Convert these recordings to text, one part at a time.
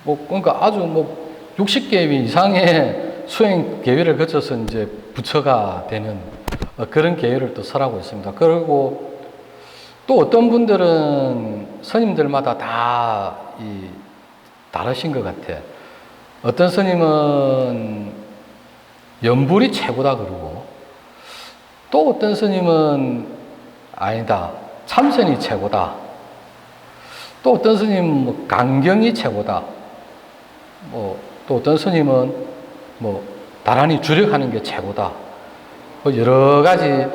그러니까 아주 60개 이상의 수행 계율을 거쳐서 이제 부처가 되는 그런 계율을 또 설하고 있습니다. 그리고 또 어떤 분들은 스님들마다 다 다르신 것 같아. 어떤 스님은 연불이 최고다 그러고, 또 어떤 스님은 아니다, 참선이 최고다. 또 어떤 스님은 강경이 최고다. 또 어떤 스님은 나란히 주력하는 게 최고다. 여러 가지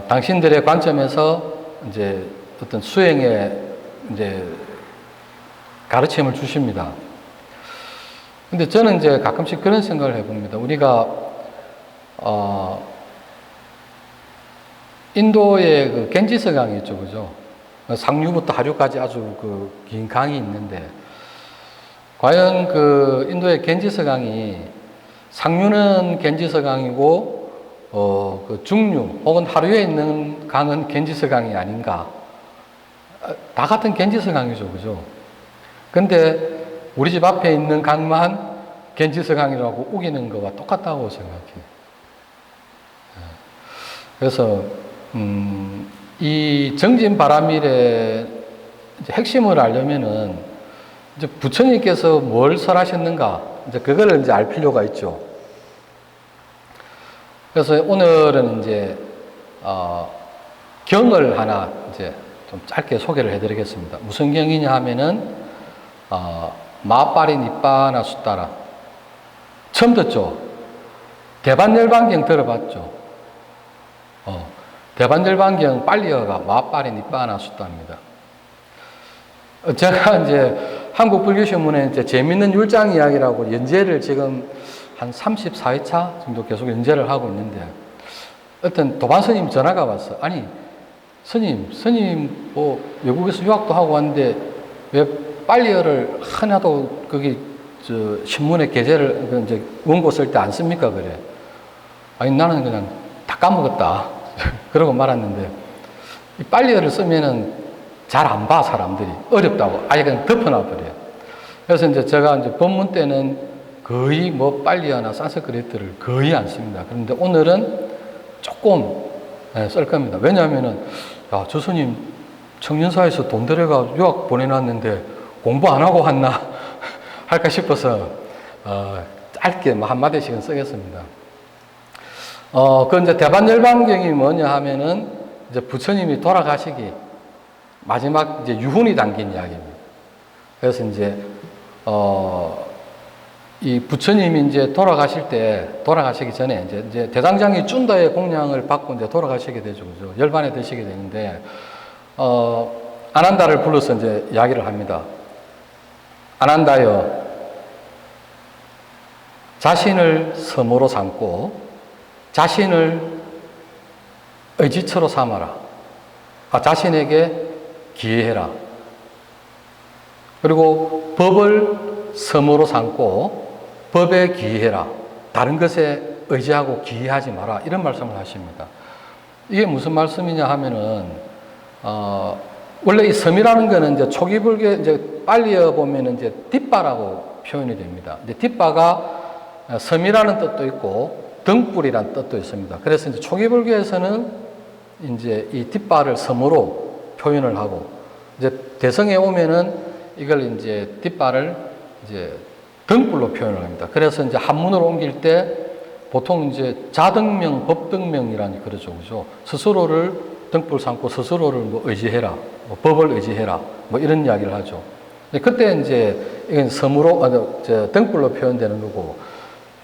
당신들의 관점에서 이제 어떤 수행의 이제 가르침을 주십니다. 근데 저는 이제 가끔씩 그런 생각을 해봅니다. 우리가 인도의 그 겐지스 강이 있죠, 그죠? 상류부터 하류까지 아주 그 긴 강이 있는데, 과연 그 인도의 겐지스 강이 상류는 겐지스 강이고 그 중류 혹은 하류에 있는 강은 겐지스 강이 아닌가? 다 같은 겐지스 강이죠, 그죠? 근데 우리 집 앞에 있는 강만 겐지스 강이라고 우기는 거와 똑같다고 생각해요. 그래서 이 정진바람일의 핵심을 알려면은 이제 부처님께서 뭘 설하셨는가, 이제 그거를 이제 알 필요가 있죠. 그래서 오늘은 이제 경을 하나 이제 좀 짧게 소개를 해드리겠습니다. 무슨 경이냐 하면은 마빠리 니빠나 숫따라. 처음 듣죠? 대반열반경 들어봤죠? 대반열반경 빨리어가 마빠리 니빠나 숫따입니다. 제가 이제 한국 불교신문에 이제 재밌는 율장 이야기라고 연재를 지금 한 34회차 정도 계속 연재를 하고 있는데, 어떤 도반 스님 전화가 왔어. 아니, 스님 외국에서 유학도 하고 왔는데 왜 빨리어를 하나도 거기 신문에 게재를 이제 원고 쓸 때 안 씁니까? 그래. 아니, 나는 그냥 다 까먹었다. 그러고 말았는데, 이 빨리어를 쓰면은 잘 안 봐, 사람들이. 어렵다고. 아예 그냥 덮어놔버려요. 그래서 이제 제가 이제 법문 때는 거의 빨리어나 산스크리트를 거의 안 씁니다. 그런데 오늘은 조금 쓸 겁니다. 왜냐하면은, 야, 저 스님 청년사에서 돈 들여가 유학 보내놨는데 공부 안 하고 왔나? 할까 싶어서, 짧게 한마디씩은 쓰겠습니다. 그 이제 대반열반경이 뭐냐 하면은 이제 부처님이 돌아가시기 마지막 이제 유훈이 담긴 이야기입니다. 그래서 이제 이 부처님이 이제 돌아가시기 전에 이제 대장장이 쭌다의 공양을 받고 이제 돌아가시게 되죠, 그죠? 열반에 드시게 되는데, 아난다를 불러서 이제 이야기를 합니다. 아난다여, 자신을 섬으로 삼고 자신을 의지처로 삼아라. 자신에게 기해해라. 그리고 법을 섬으로 삼고 법에 기해해라. 다른 것에 의지하고 기해하지 마라. 이런 말씀을 하십니다. 이게 무슨 말씀이냐 하면은, 원래 이 섬이라는 거는 이제 초기 불교, 이제 빨리어 보면은 이제 뒷바라고 표현이 됩니다. 이제 뒷바가 섬이라는 뜻도 있고 등불이라는 뜻도 있습니다. 그래서 이제 초기 불교에서는 이제 이 뒷바를 섬으로 표현을 하고, 이제 대성에 오면은 이걸 이제 뒷바를 이제 등불로 표현을 합니다. 그래서 이제 한문으로 옮길 때 보통 이제 자등명, 법등명이라는 그러죠, 그죠? 스스로를 등불 삼고 스스로를 의지해라, 법을 의지해라, 이런 이야기를 하죠. 그때 이제 이건 섬으로, 등불로 표현되는 거고,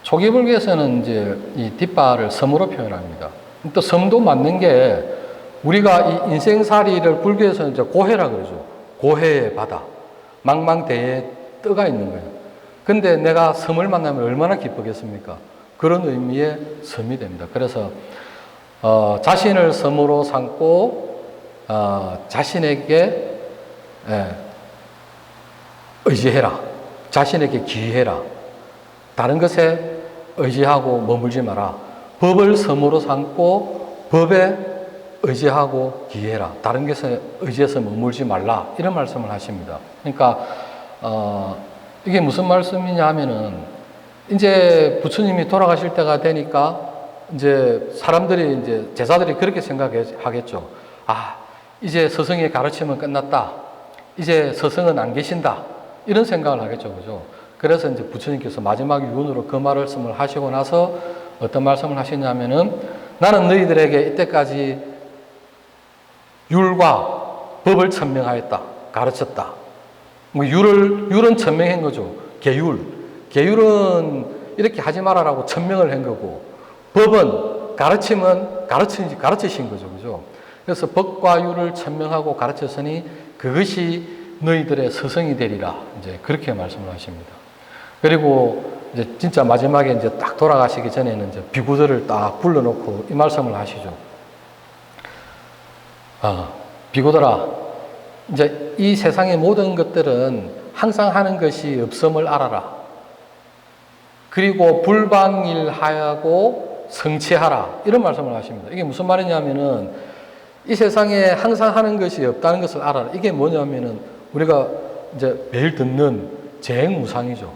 초기 불교에서는 이제 이 뒷바를 섬으로 표현합니다. 또 섬도 맞는 게, 우리가 이 인생살이를 불교에서는 이제 고해라 그러죠. 고해의 바다, 망망대해에 떠가 있는 거예요. 근데 내가 섬을 만나면 얼마나 기쁘겠습니까? 그런 의미의 섬이 됩니다. 그래서 자신을 섬으로 삼고 자신에게 의지해라. 자신에게 기해라. 다른 것에 의지하고 머물지 마라. 법을 섬으로 삼고 법에 의지하고 기해라. 다른 것에 의지해서 머물지 말라. 이런 말씀을 하십니다. 그러니까 이게 무슨 말씀이냐 하면은, 이제 부처님이 돌아가실 때가 되니까, 이제 사람들이, 이제 제자들이 그렇게 생각하겠죠. 아, 이제 스승의 가르침은 끝났다. 이제 스승은 안 계신다. 이런 생각을 하겠죠. 그죠? 그래서 이제 부처님께서 마지막 유언으로 그 말씀을 하시고 나서 어떤 말씀을 하시냐면은, 나는 너희들에게 이때까지 율과 법을 천명하였다. 가르쳤다. 뭐 율은 천명한 거죠. 계율은 이렇게 하지 말아라고 천명을 한 거고, 법은 가르침은 가르치신 거죠. 그죠? 그래서 법과 율을 천명하고 가르쳤으니 그것이 너희들의 스승이 되리라. 이제 그렇게 말씀을 하십니다. 그리고 이제 진짜 마지막에 이제 딱 돌아가시기 전에는 이제 비구들을 딱 불러놓고 이 말씀을 하시죠. 비구들아, 이제 이 세상의 모든 것들은 항상 하는 것이 없음을 알아라. 그리고 불방일하고 성취하라. 이런 말씀을 하십니다. 이게 무슨 말이냐면은, 이 세상에 항상 하는 것이 없다는 것을 알아라. 이게 뭐냐면은, 우리가 이제 매일 듣는 재행무상이죠.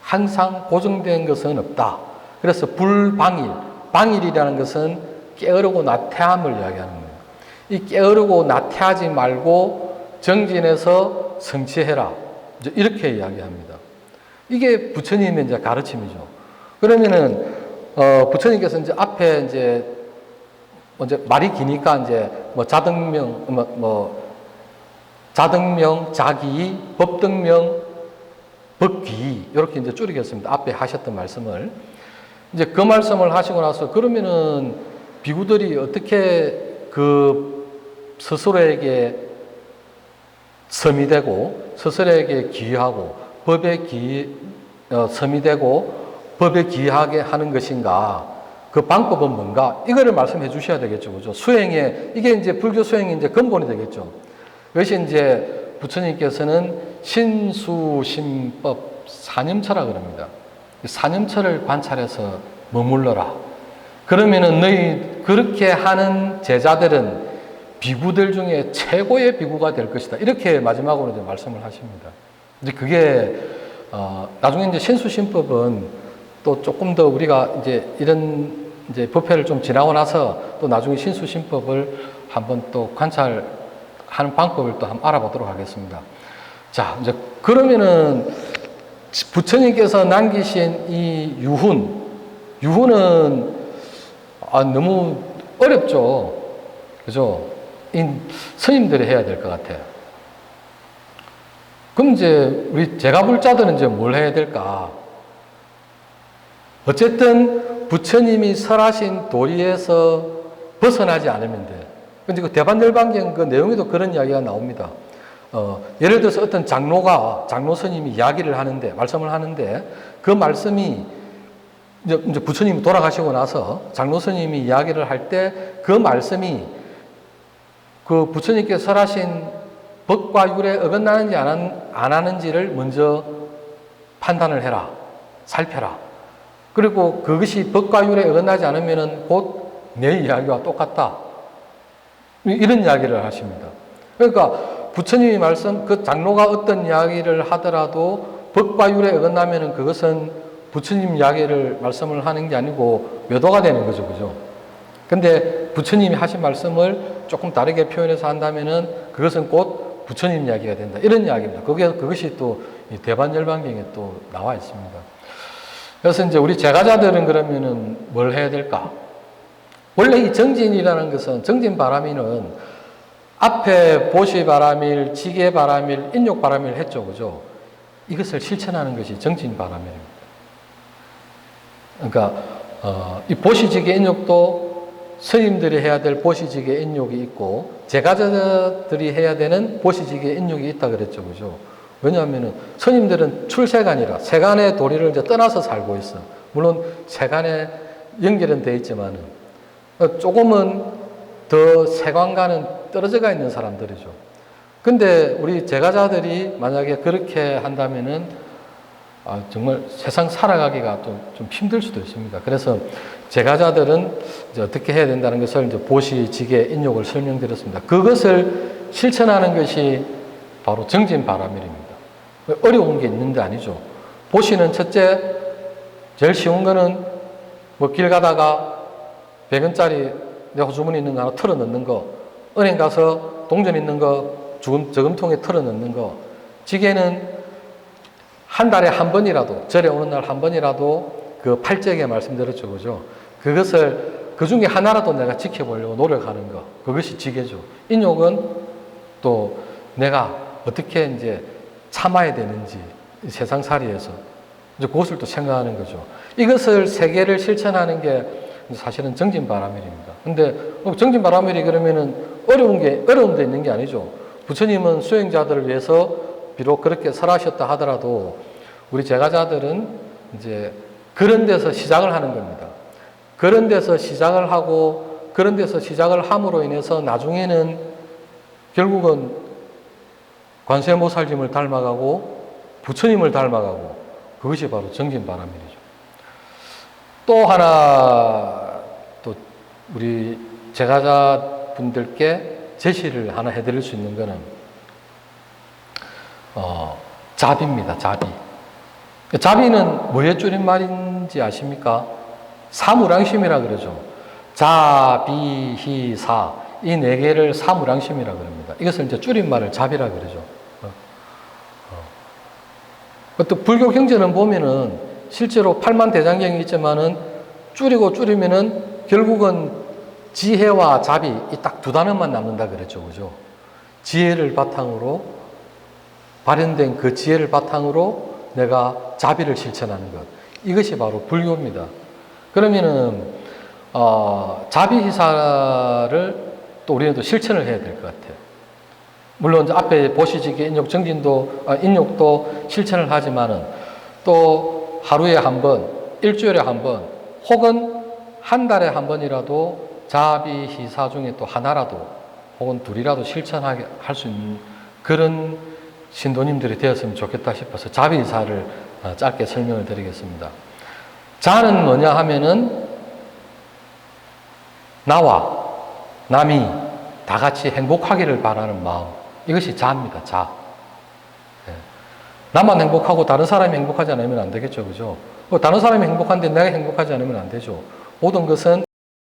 항상 고정된 것은 없다. 그래서 방일이라는 것은 게으르고 나태함을 이야기하는 거예요. 이 게으르고 나태하지 말고 정진해서 성취해라. 이제 이렇게 이야기합니다. 이게 부처님의 이제 가르침이죠. 그러면은, 부처님께서 이제 앞에 이제 말이 기니까 이제 자등명, 자기, 법등명, 법귀, 이렇게 이제 줄이겠습니다. 앞에 하셨던 말씀을. 이제 그 말씀을 하시고 나서, 그러면은 비구들이 어떻게 그 스스로에게 섬이 되고, 스스로에게 기하고, 섬이 되고, 법에 기하게 하는 것인가? 그 방법은 뭔가? 이거를 말씀해 주셔야 되겠죠. 그죠? 이게 이제 불교 수행의 이제 근본이 되겠죠. 그것이 이제 부처님께서는 신수심법 사념처라 그럽니다. 사념처를 관찰해서 머물러라. 그러면은 너희 그렇게 하는 제자들은 비구들 중에 최고의 비구가 될 것이다. 이렇게 마지막으로 이제 말씀을 하십니다. 이제 그게 나중에 이제 신수심법은 또 조금 더 우리가 이제 이런 이제 법회를 좀 지나고 나서 또 나중에 신수심법을 한번 또 관찰하는 방법을 또 한번 알아보도록 하겠습니다. 자, 이제 그러면은 부처님께서 남기신 이 유훈은 너무 어렵죠. 그죠? 스님들이 해야 될 것 같아요. 그럼 이제 우리 제가불자들은 이제 뭘 해야 될까? 어쨌든 부처님이 설하신 도리에서 벗어나지 않으면 돼. 근데 그 대반열반경 그 내용에도 그런 이야기가 나옵니다. 예를 들어서 어떤 장로 스님이 이야기를 하는데, 말씀을 하는데, 그 말씀이 이제 부처님이 돌아가시고 나서 장로 스님이 이야기를 할 때 그 말씀이 그 부처님께서 설하신 법과 율에 어긋나는지 안 하는지를 먼저 판단을 해라. 살펴라. 그리고 그것이 법과 율에 어긋나지 않으면은 곧 내 이야기와 똑같다. 이런 이야기를 하십니다. 그러니까 부처님이 그 장로가 어떤 이야기를 하더라도 법과 율에 어긋나면은 그것은 부처님 이야기를 말씀을 하는 게 아니고 외도가 되는 거죠. 그죠? 근데 부처님이 하신 말씀을 조금 다르게 표현해서 한다면은 그것은 곧 부처님 이야기가 된다. 이런 이야기입니다. 그것이 또 대반열반경에 또 나와 있습니다. 그래서 이제 우리 제가자들은 그러면은 뭘 해야 될까? 원래 이 정진이라는 것은, 정진바라밀은 앞에 보시바라밀, 지게바라밀, 인욕바라밀 했죠. 그죠? 이것을 실천하는 것이 정진바라밀입니다. 그러니까, 이 보시지게 인욕도 스님들이 해야 될 보시지게 인욕이 있고, 제가자들이 해야 되는 보시지게 인욕이 있다 그랬죠. 그죠? 왜냐하면은 스님들은 출세간이라 세간의 도리를 이제 떠나서 살고 있어. 물론 세간에 연결은 돼 있지만은 조금은 더 세간과는 떨어져가 있는 사람들이죠. 근데 우리 제가자들이 만약에 그렇게 한다면은 정말 세상 살아가기가 좀 힘들 수도 있습니다. 그래서 제가자들은 이제 어떻게 해야 된다는 것을 이제 보시, 지게, 인욕을 설명드렸습니다. 그것을 실천하는 것이 바로 정진바라밀입니다. 어려운 게 있는 게 아니죠. 보시는 첫째, 제일 쉬운 거는 뭐 길 가다가 100원짜리 내 호주머니 있는 거 하나 털어 넣는 거, 은행 가서 동전 있는 거 저금통에 털어 넣는 거, 지게는 한 달에 한 번이라도, 절에 오는 날 한 번이라도 그 팔찌게 말씀드렸죠, 그죠? 그것을 그 중에 하나라도 내가 지켜보려고 노력하는 거, 그것이 지게죠. 인욕은 또 내가 어떻게 이제 참아야 되는지, 세상살이에서 이제 그것을 또 생각하는 거죠. 이것을 세 개를 실천하는 게 사실은 정진바라밀입니다. 근데 정진바라밀이 그러면은 어려운 데 있는 게 아니죠. 부처님은 수행자들을 위해서 비록 그렇게 설하셨다 하더라도 우리 제가자들은 이제 그런 데서 시작을 하는 겁니다. 그런 데서 시작을 하고 그런 데서 시작을 함으로 인해서 나중에는 결국은 관세음보살님을 닮아가고 부처님을 닮아가고 그것이 바로 정진바라밀이죠. 또 하나 또 우리 제가자 분들께 제시를 하나 해드릴 수 있는 거는 자비입니다. 자비. 자비는 뭐의 줄임말인지 아십니까? 사무량심이라 그러죠. 자비희사 이 네 개를 사무량심이라 그럽니다. 이것을 이제 줄임말을 자비라 그러죠. 또 불교 경전은 보면은 실제로 팔만대장경이 있지만은 줄이면은 결국은 지혜와 자비 이 딱 두 단어만 남는다 그랬죠, 그죠? 지혜를 바탕으로 발현된 그 지혜를 바탕으로 내가 자비를 실천하는 것, 이것이 바로 불교입니다. 그러면은 자비희사를 또 우리는 또 실천을 해야 될 것 같아요. 물론 앞에 보시지기 인욕도 실천을 하지만은 또 하루에 한 번, 일주일에 한 번, 혹은 한 달에 한 번이라도 자비희사 중에 또 하나라도 혹은 둘이라도 실천하게 할 수 있는 그런 신도님들이 되었으면 좋겠다 싶어서 자비희사를 짧게 설명을 드리겠습니다. 자는 뭐냐 하면은 나와 남이 다 같이 행복하기를 바라는 마음, 이것이 자입니다. 자. 나만 행복하고 다른 사람이 행복하지 않으면 안 되겠죠, 그죠? 다른 사람이 행복한데 내가 행복하지 않으면 안 되죠. 모든 것은